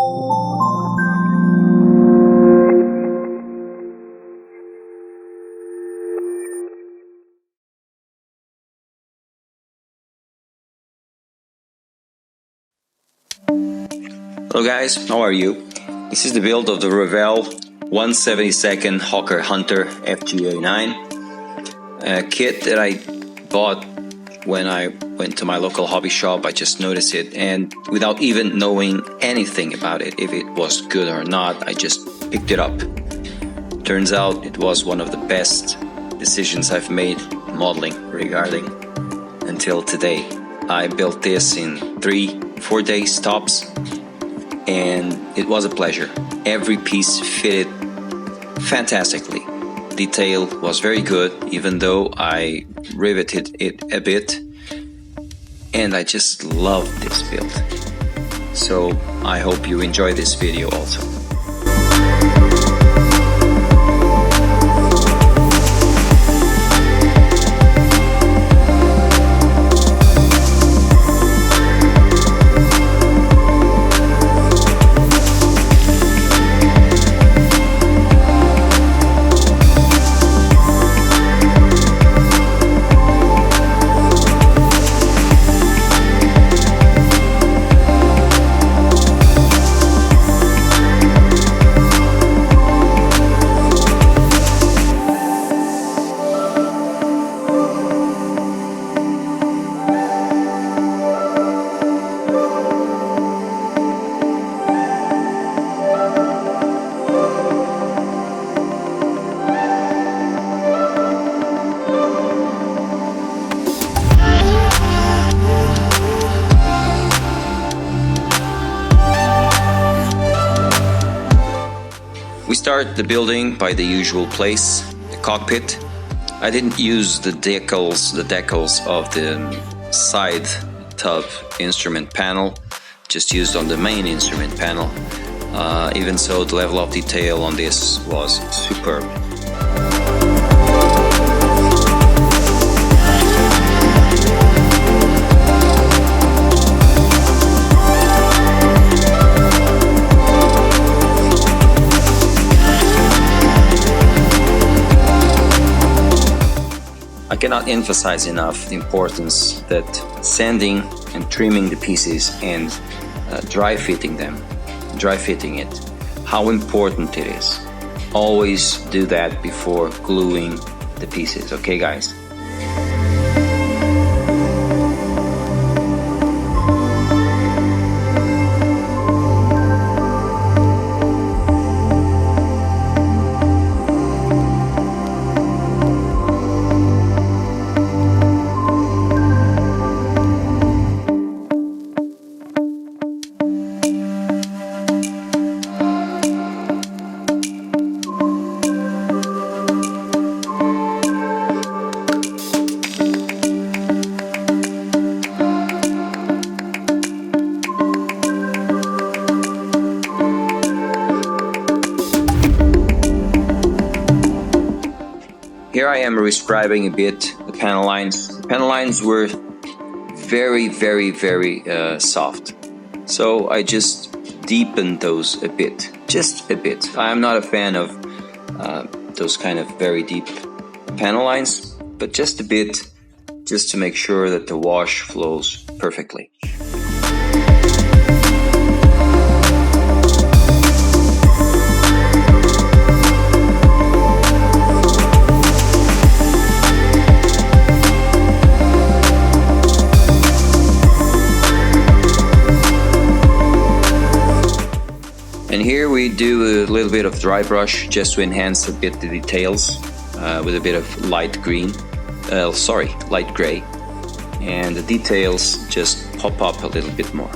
Hello guys, how are you? This is the build of the Revell 1/72 Hawker Hunter FGA9 kit that I bought when I went to my local hobby shop. I just noticed it, and without even knowing anything about it, if it was good or not, I just picked it up. Turns out it was one of the best decisions I've made modeling regarding until today. I built this in 3-4 days tops, and it was a pleasure. Every piece fitted fantastically. Detail was very good, even though I riveted it a bit, and I just love this build. So I hope you enjoy this video also. We start the building by the usual place, the cockpit. I didn't use the decals of the side tub instrument panel, just used on the main instrument panel. Even so, the level of detail on this was superb. I cannot emphasize enough the importance that sanding and trimming the pieces and dry fitting it, how important it is. Always do that before gluing the pieces, okay guys? Here I am rescribing a bit the panel lines. The panel lines were very soft, so I just deepened those a bit, just a bit. I'm not a fan of those kind of very deep panel lines, but just a bit, just to make sure that the wash flows perfectly. And here we do a little bit of dry brush just to enhance a bit the details with a bit of light gray, and the details just pop up a little bit more.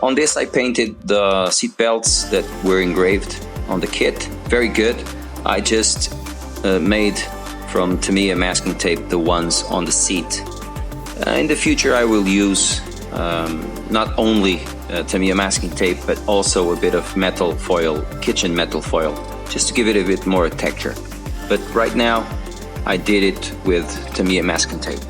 On this I painted the seat belts that were engraved on the kit. Very good. I just made from Tamiya masking tape the ones on the seat. In the future I will use not only Tamiya masking tape but also a bit of metal foil, kitchen metal foil, just to give it a bit more texture. But right now I did it with Tamiya masking tape.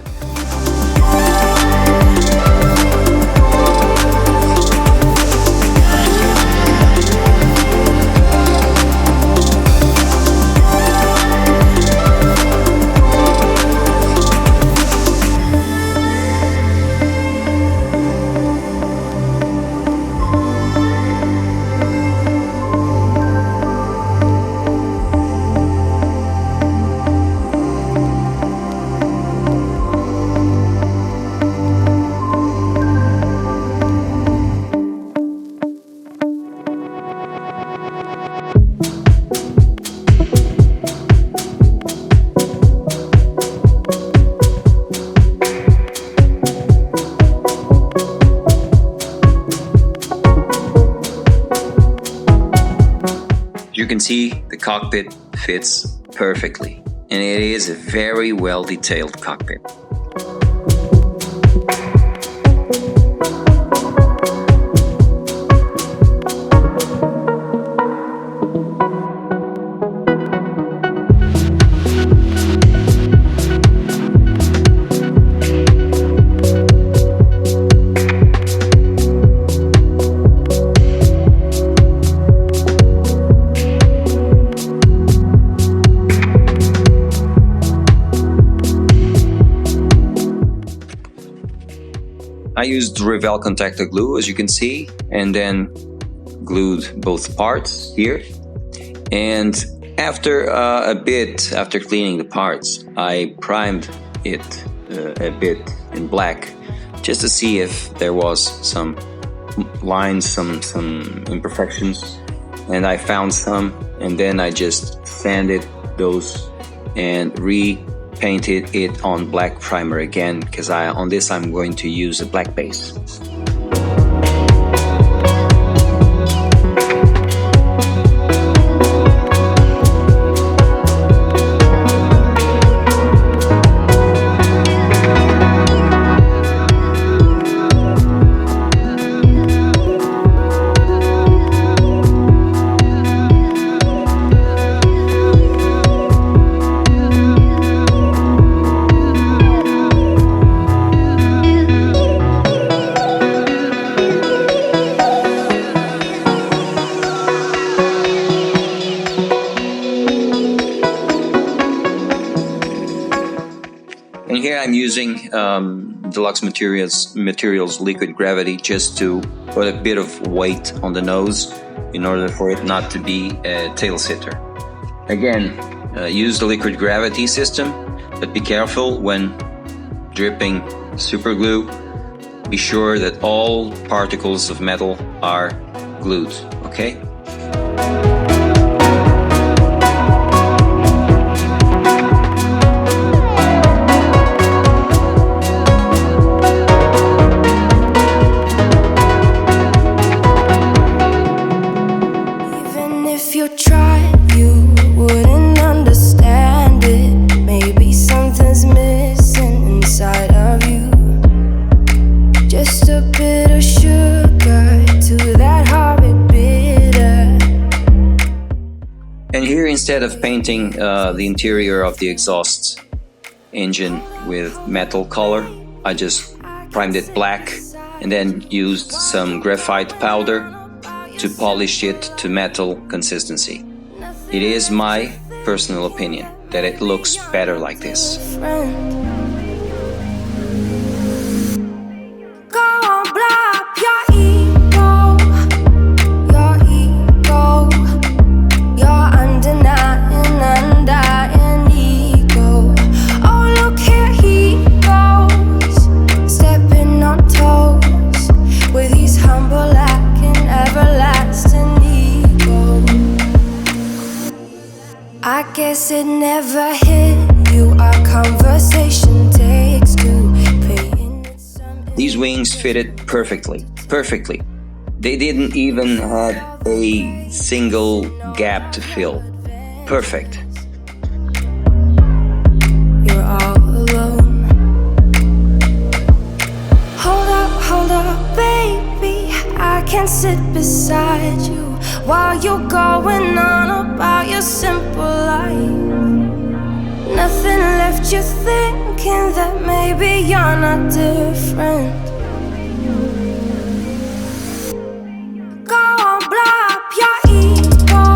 You can see the cockpit fits perfectly, and it is a very well detailed cockpit. I used Revell contactor glue, as you can see, and then glued both parts here. And after after cleaning the parts, I primed it a bit in black, just to see if there was some lines, some imperfections, and I found some, and then I just sanded those and repainted it on black primer again, because on this I'm going to use a black base. And here I'm using Deluxe Materials Liquid Gravity just to put a bit of weight on the nose in order for it not to be a tail sitter. Again, use the Liquid Gravity system, but be careful when dripping super glue. Be sure that all particles of metal are glued, okay? And here, instead of painting the interior of the exhaust engine with metal color, I just primed it black and then used some graphite powder to polish it to metal consistency. It is my personal opinion that it looks better like this. I guess it never hit you. Our conversation takes two. These wings fitted perfectly. They didn't even have a single gap to fill. Perfect. You're all alone. Hold up, baby. I can sit beside you while you're going on about your simple life. Nothing left you thinking that maybe you're not different. Go on, blow up your ego,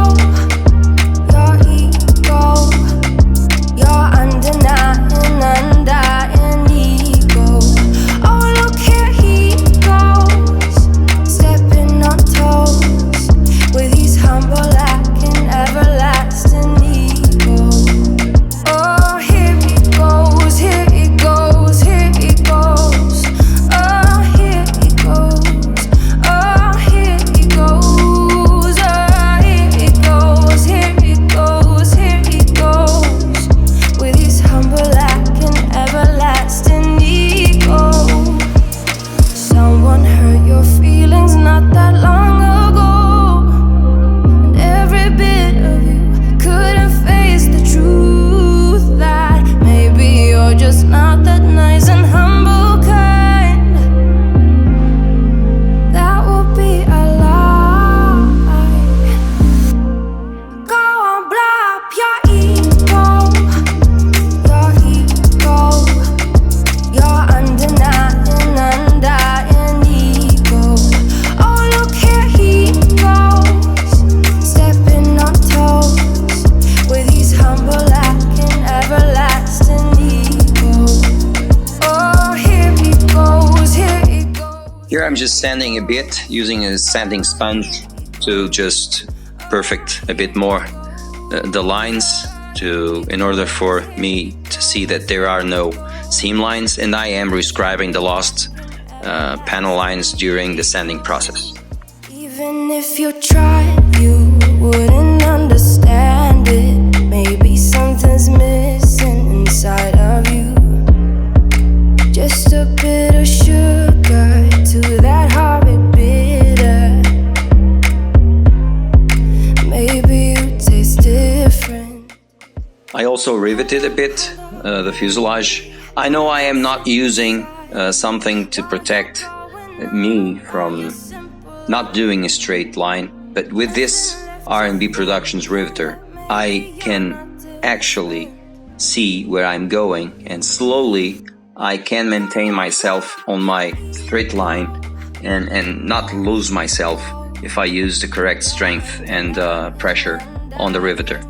your undying ego. Oh, look here he goes, stepping on toes with his humble lacking everlasting ego. Oh, here he goes, here he goes, here he goes. Oh, here he goes, oh, here he goes, oh, here he goes, here he goes, here he goes with his humble lacking everlasting ego. Someone hurt your feelings not that long ago, and every bit of you couldn't face the truth that maybe you're just not that nice and humble kind. That would be a lie. Go on, blow up your ego, your undying ego. Oh, look here he goes, stepping on toes with his humble lacking everlasting ego. Oh, here he goes, here he goes. Here I'm just sanding a bit, using a sanding sponge to just perfect a bit more the lines in order for me to see that there are no seam lines, and I am rescribing the lost panel lines during the sanding process. Even if you tried, you wouldn't understand it. Maybe something's missing inside of you. Just a bit of sugar to that horrid bitter. Maybe you taste different. I also riveted a bit the fuselage. I know I am not using something to protect me from not doing a straight line, but with this R&B Productions riveter, I can actually see where I'm going, and slowly I can maintain myself on my straight line and not lose myself if I use the correct strength and pressure on the riveter.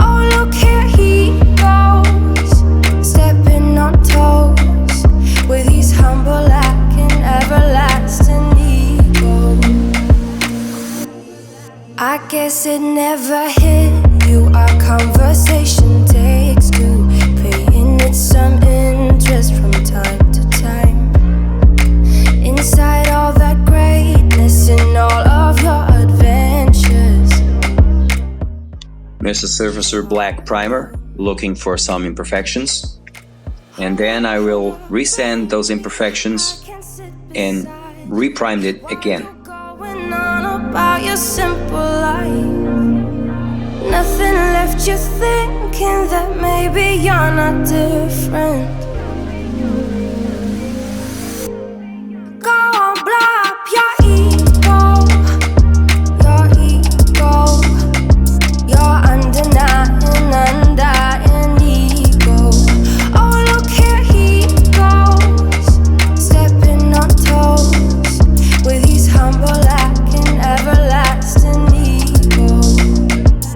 Oh, look here he goes, stepping on toes with his humble lacking everlasting ego. I guess it never hit you. Our conversation takes two, paying it some interest from time to time. Inside all that greatness in all of your adventures. There's a Surfacer Black primer, looking for some imperfections. And then I will resand those imperfections and reprime it again. Going on about your simple life. Nothing left you thinking that maybe you're not different. Go on, blow up your ego, your undying ego. Oh, look here he goes, stepping on toes with his humble lacking everlasting ego.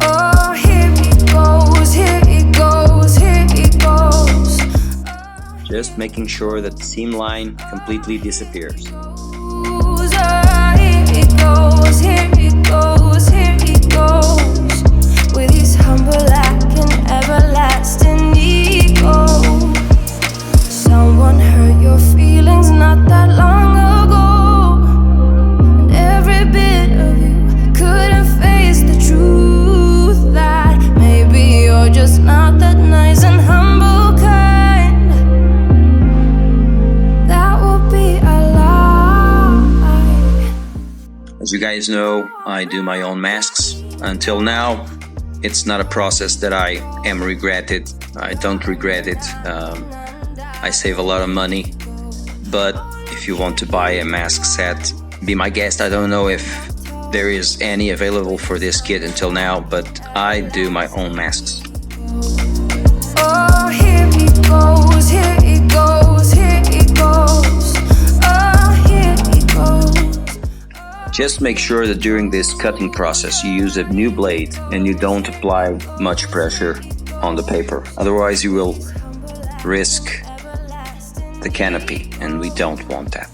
Oh, here he goes, here he goes, here he goes. Just making sure that the seam line completely disappears. Oh, here he goes, here he goes, here he goes with his humble lacking everlasting ego. Someone hurt your feelings not that long ago, and every bit of you couldn't face the truth that maybe you're just not that nice and humble kind. That would be a lie. you guys know, I do my own masks. Until now, it's not a process that I am regretted. I don't regret it. I save a lot of money. But if you want to buy a mask set, be my guest. I don't know if there is any available for this kit until now, but I do my own masks. Oh, here it goes, here it goes, here it goes. Oh, here it goes. Just make sure that during this cutting process you use a new blade and you don't apply much pressure on the paper. Otherwise you will risk the canopy, and we don't want that.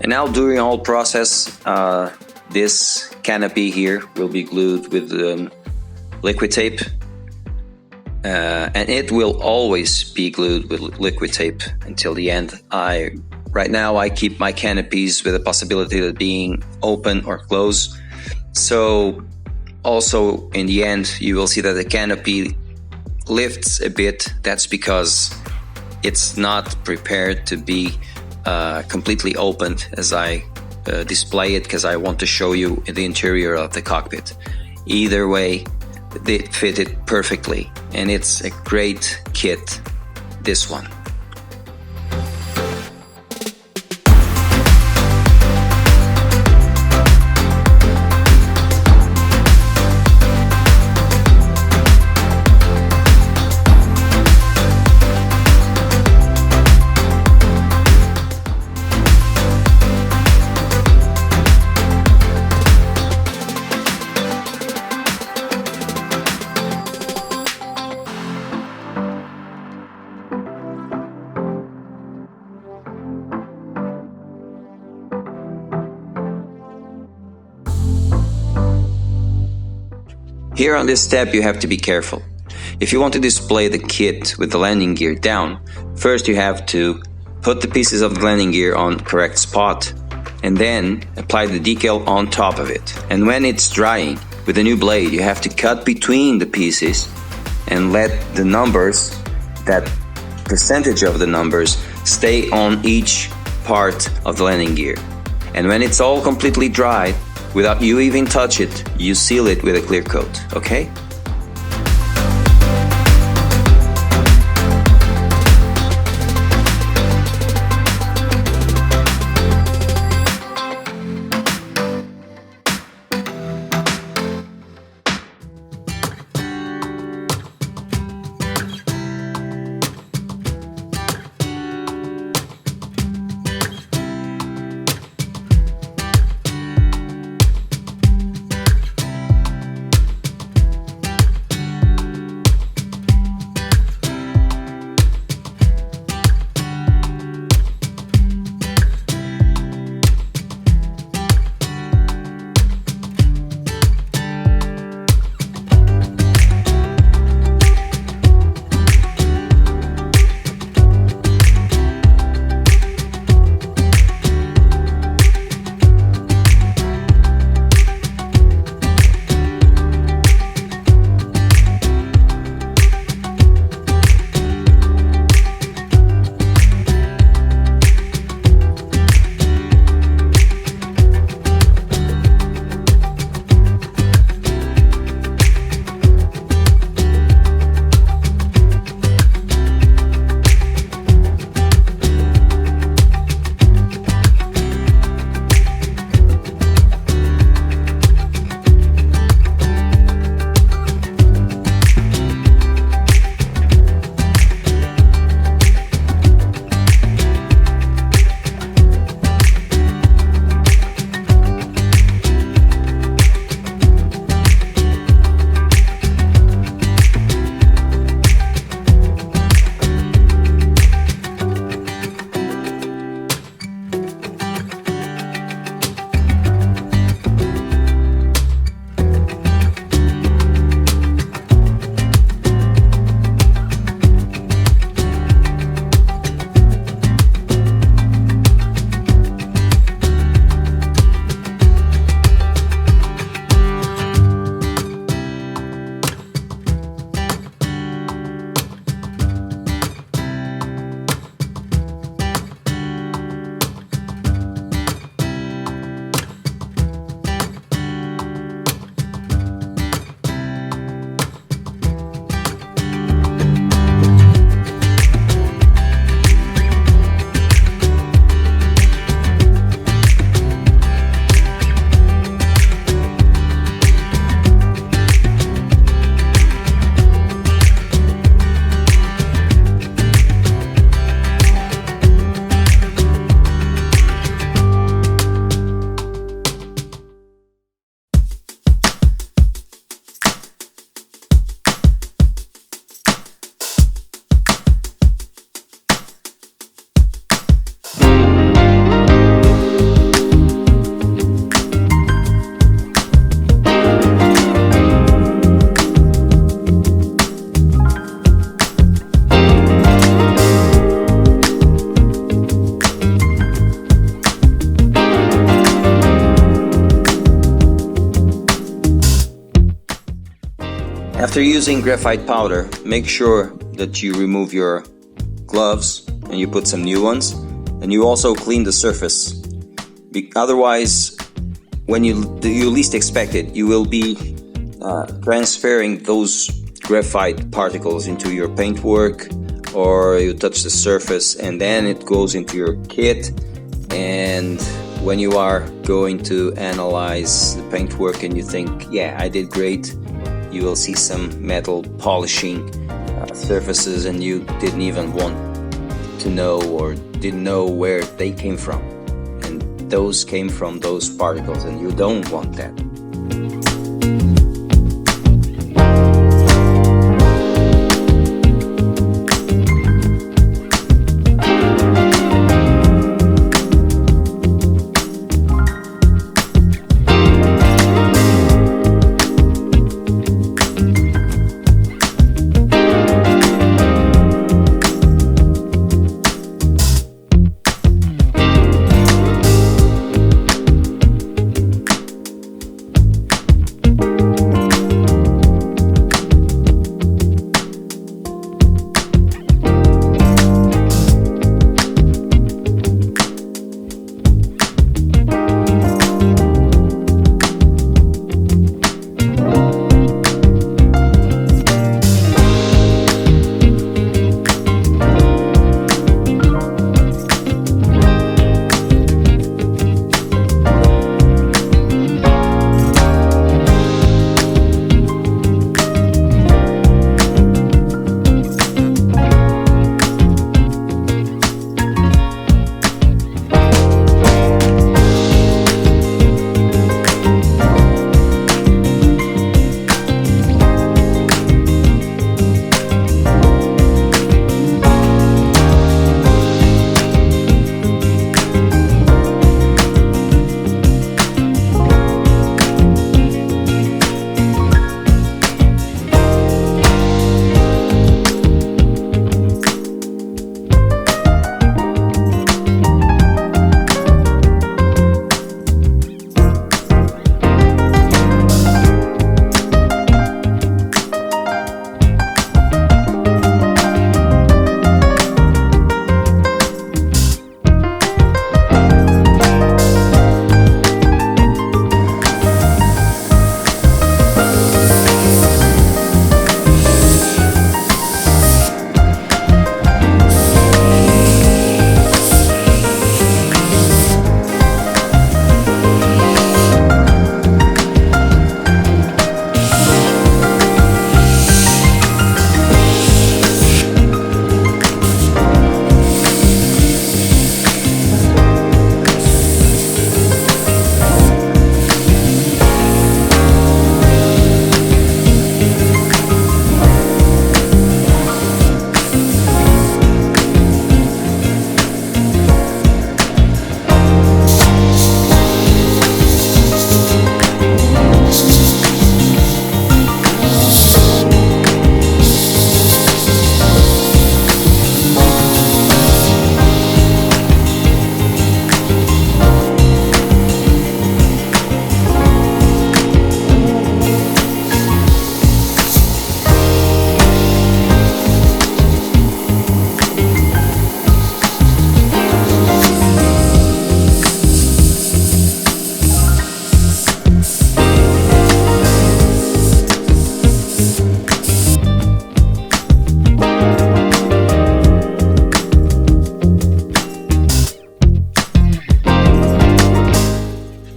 And now during the whole process, this canopy here will be glued with liquid tape. And it will always be glued with liquid tape until the end. Right now I keep my canopies with the possibility of being open or closed. So also in the end you will see that the canopy lifts a bit. That's because it's not prepared to be completely opened as I display it, because I want to show you the interior of the cockpit. Either way, they fit it perfectly, and it's a great kit, this one. Here on this step you have to be careful. If you want to display the kit with the landing gear down, first you have to put the pieces of the landing gear on correct spot and then apply the decal on top of it. And when it's drying with a new blade, you have to cut between the pieces and let the numbers, that percentage of the numbers, stay on each part of the landing gear. And when it's all completely dry, without you even touch it, you seal it with a clear coat, okay? After using graphite powder, make sure that you remove your gloves and you put some new ones, and you also clean the surface. Otherwise, when you least expect it, you will be transferring those graphite particles into your paintwork, or you touch the surface and then it goes into your kit, and when you are going to analyze the paintwork and you think, yeah, I did great, you will see some metal polishing surfaces and you didn't even want to know or didn't know where they came from, and those came from those particles, and you don't want that.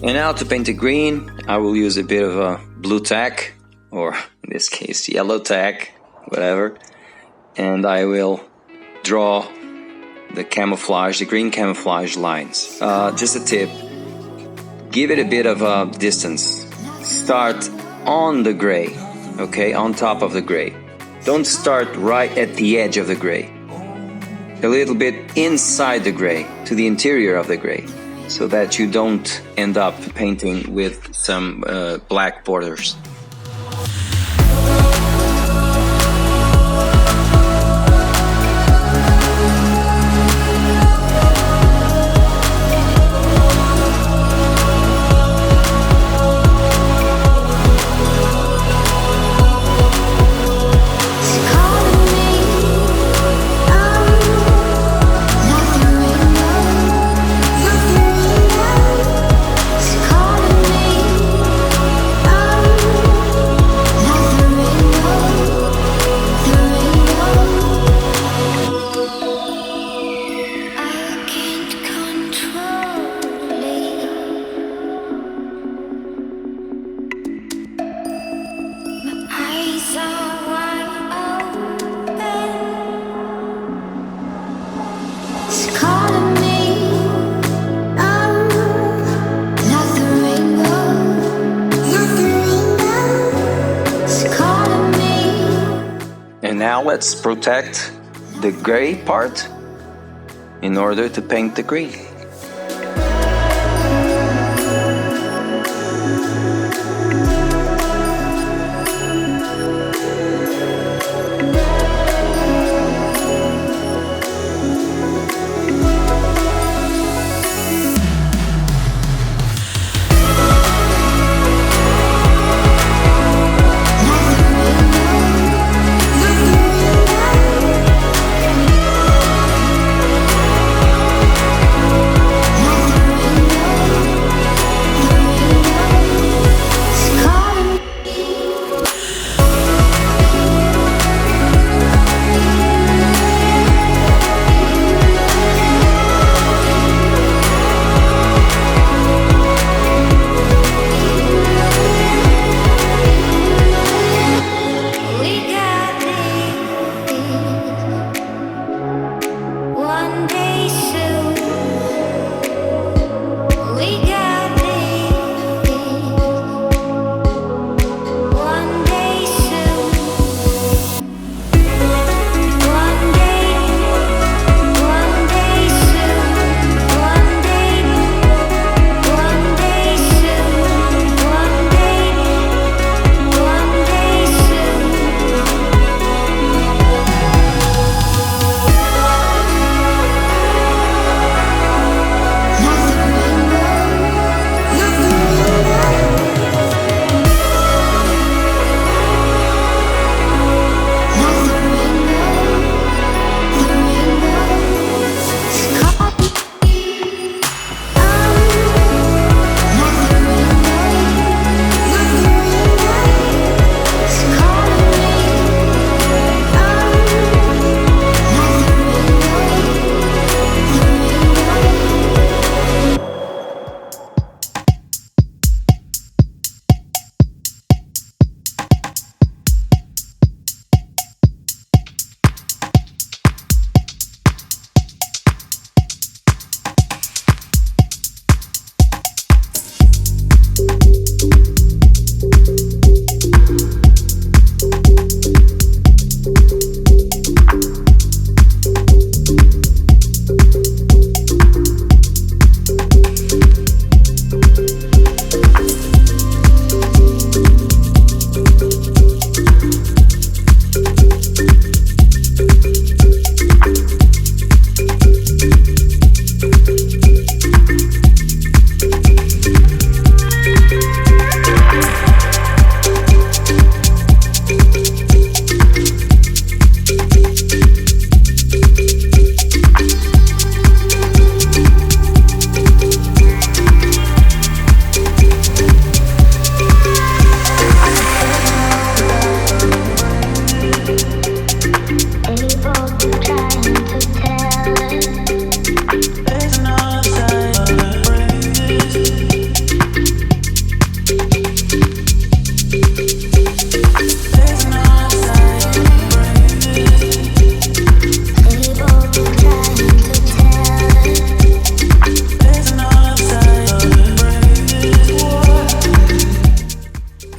And now to paint the green, I will use a bit of a blue tack, or in this case yellow tack, whatever, and I will draw the camouflage, the green camouflage lines. Just a tip, give it a bit of a distance. Start on the gray, okay, on top of the gray. Don't start right at the edge of the gray. A little bit inside the gray, to the interior of the gray, so that you don't end up painting with some black borders. let's protect the gray part in order to paint the green.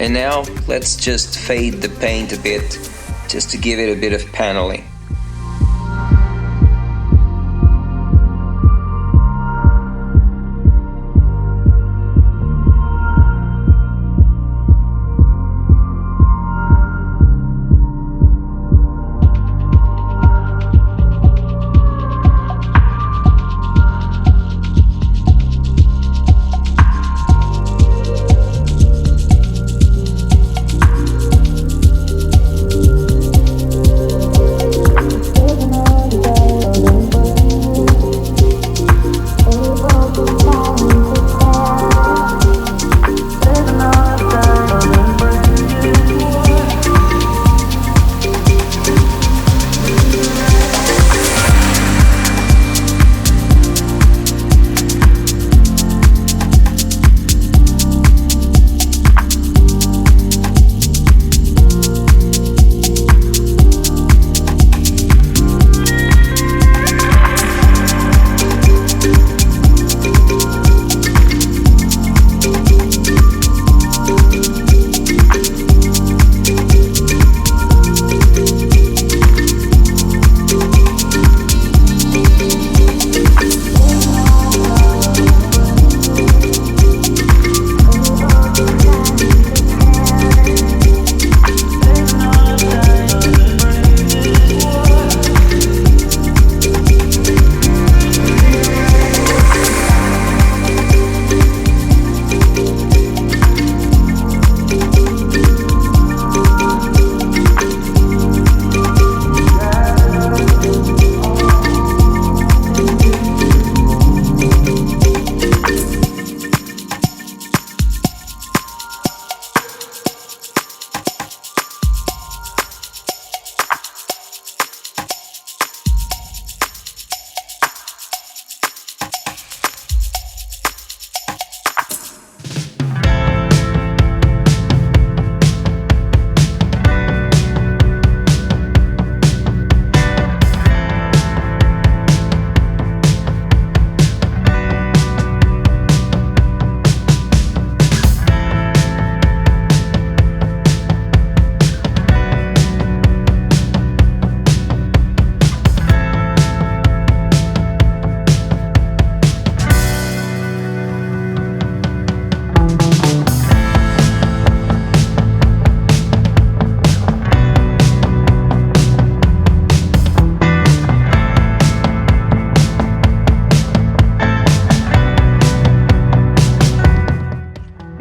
And now let's just fade the paint a bit, just to give it a bit of paneling.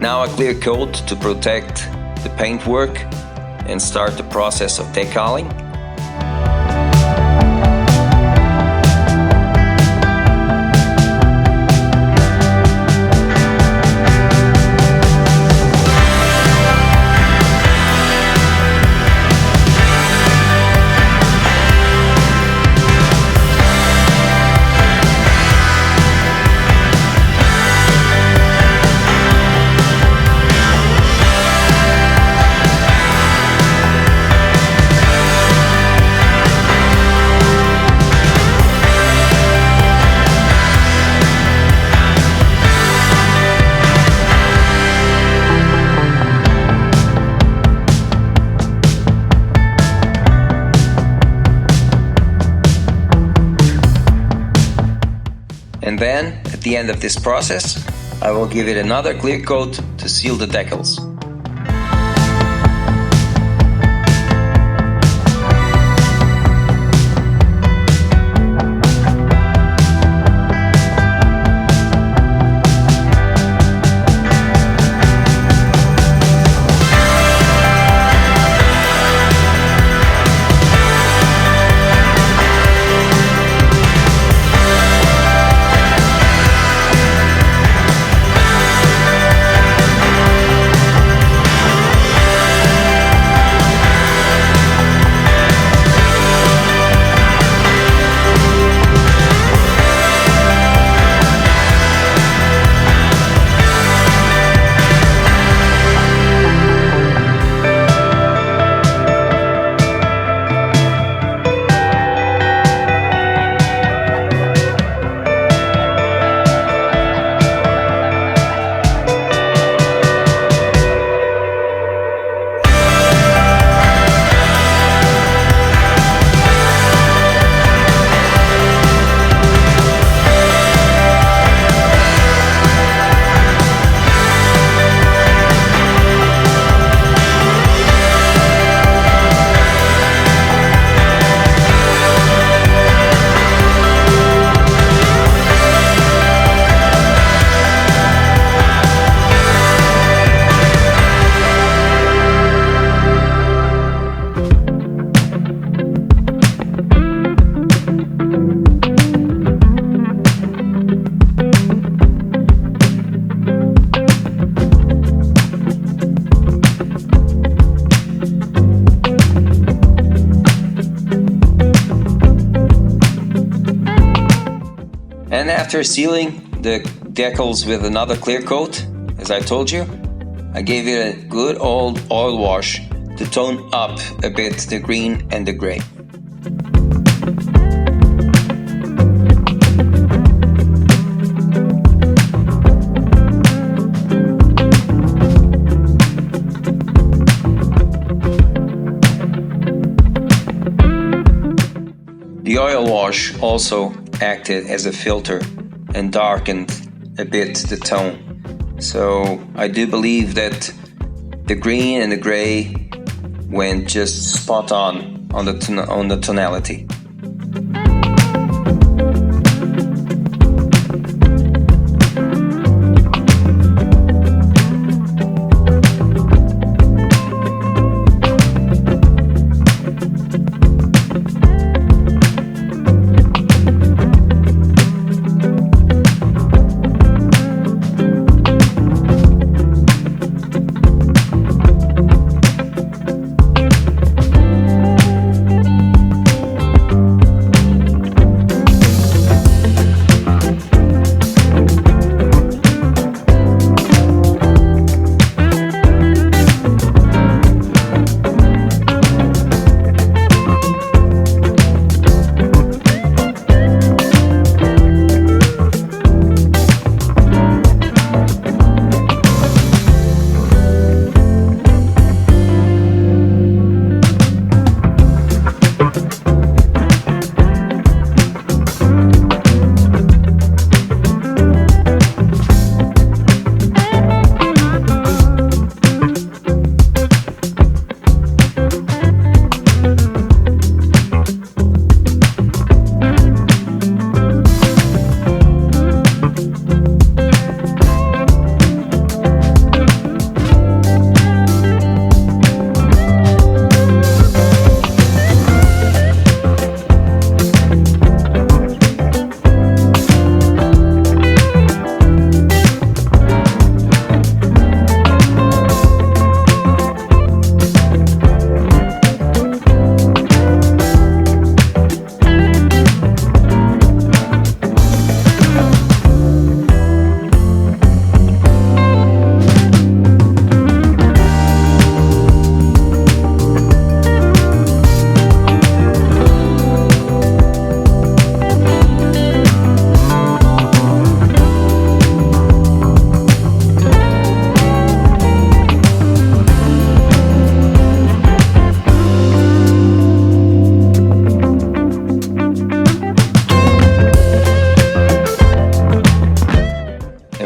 now a clear coat to protect the paintwork and start the process of decaling. And then, at the end of this process, I will give it another clear coat to seal the decals. And after sealing the decals with another clear coat, as I told you, I gave it a good old oil wash to tone up a bit the green and the gray. The oil wash also acted as a filter and darkened a bit the tone. So I do believe that the green and the gray went just spot on the tonality.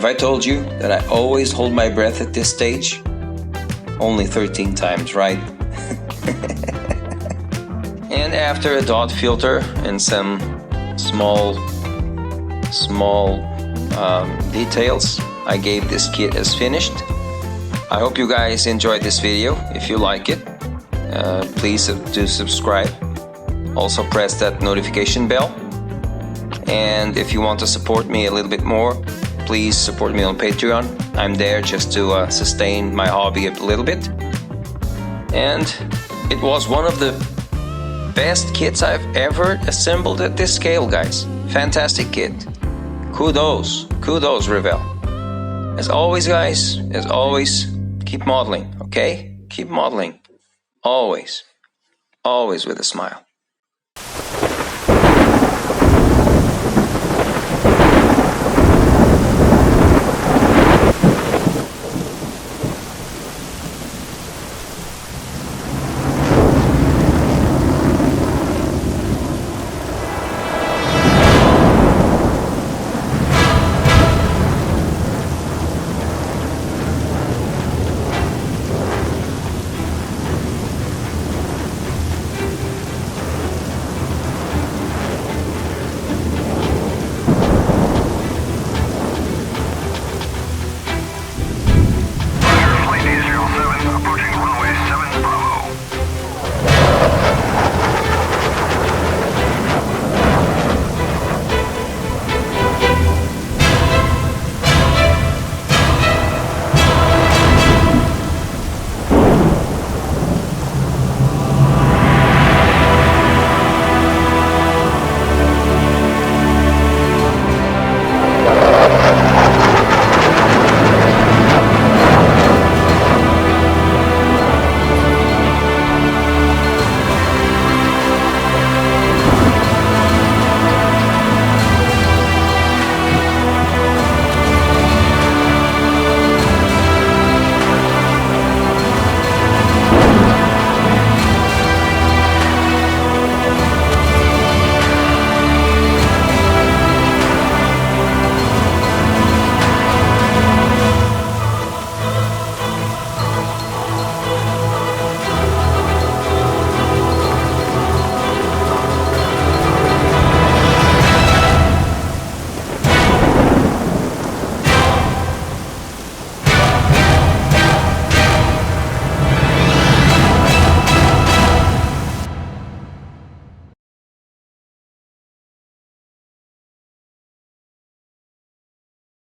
Have I told you that I always hold my breath at this stage? Only 13 times, right? And after a dot filter and some small details, I gave this kit as finished. I hope you guys enjoyed this video. If you like it, please do subscribe. Also press that notification bell. And if you want to support me a little bit more, please support me on Patreon. I'm there just to sustain my hobby a little bit. And it was one of the best kits I've ever assembled at this scale, guys. Fantastic kit. Kudos Revell. As always, guys, keep modeling, okay? Keep modeling. Always with a smile.